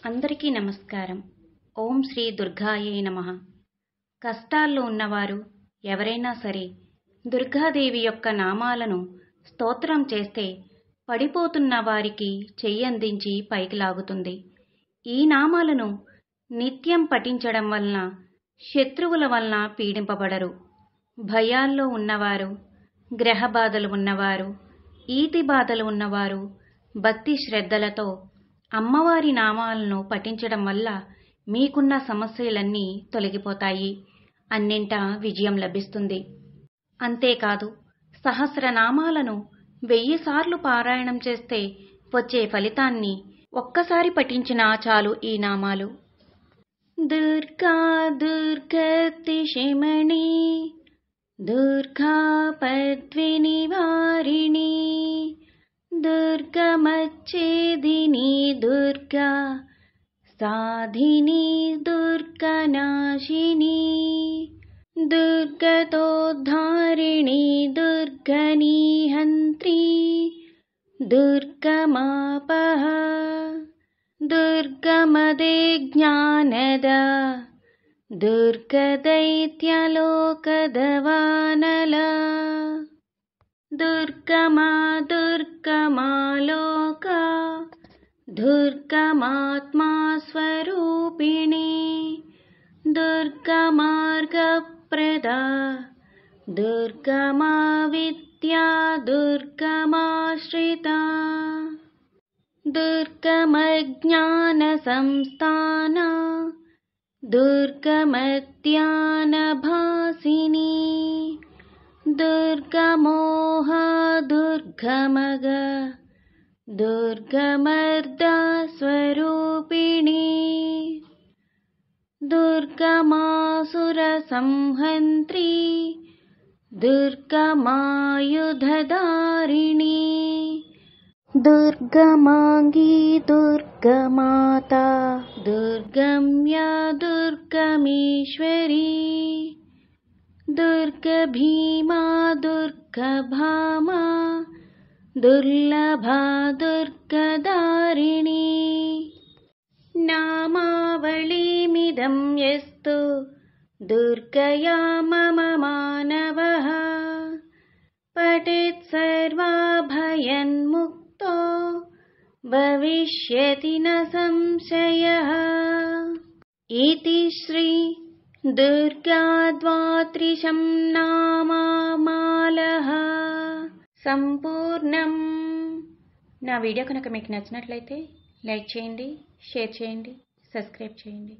అందరికీ నమస్కారం. ఓం శ్రీ దుర్గాయే నమః. కష్టాల్లో ఉన్నవారు ఎవరైనా సరే దుర్గాదేవి యొక్క నామాలను స్తోత్రం చేస్తే పడిపోతున్న వారికి చెయ్యందించి పైకి లాగుతుంది. ఈ నామాలను నిత్యం పఠించడం వలన శత్రువుల వలన పీడింపబడరు. భయాల్లో ఉన్నవారు, గ్రహ బాధలు ఉన్నవారు, ఈతి బాధలు ఉన్నవారు భక్తి శ్రద్ధలతో అమ్మవారి నామాలను పఠించడం వల్ల మీకున్న సమస్యలన్నీ తొలగిపోతాయి. అన్నింటా విజయం లభిస్తుంది. అంతేకాదు, సహస్రనామాలను 1000 సార్లు పారాయణం చేస్తే వచ్చే ఫలితాన్ని ఒక్కసారి పఠించినా చాలు. ఈ నామాలు: దుర్గా దుర్గతిశిమణి, దుర్గా పద్మిని వారిణి, దుర్గమచ్ఛేదిని, దుర్గా సాధిని, దుర్గనాశిని, దుర్గతోద్ధారిణి, దుర్గనిహంత్రి, దుర్గమాపః, దుర్గమదే జ్ఞానద, దుర్గదైత్యలోకదవానల, దుర్గమా దుర్గమాలోక, దుర్గమాత్మా స్వరూపిణి, దుర్గమార్గప్రదా, దుర్గమా విద్యా, దుర్గమాశ్రితా, దుర్గమజ్ఞాన సంస్థాన, దుర్గమధ్యానభాసిని, దుర్గమోహ దుర్గమగ, దుర్గమర్దా స్వరూపిణి, దుర్గమాసుర సంహంత్రి, దుర్గమాయుధధారిణి, దుర్గమాంగీ, దుర్గమాతా, దుర్గమ్యా, దుర్గమీశ్వరీ, దుర్గభీమా, దుర్గభామా, దుర్లభా, దుర్గదారిణి. నామావళిమిదం యస్తు దుర్గయా మమ మానవః పఠేత్ సర్వభయన్ముక్తో భవిష్యతి న సంశయః. ఇతి శ్రీ దుర్గా ద్వాత్రిశం నామమాలః సంపూర్ణం. నా వీడియో కనుక మీకు నచ్చినట్లయితే లైక్ చేయండి, షేర్ చేయండి, సబ్స్క్రైబ్ చేయండి.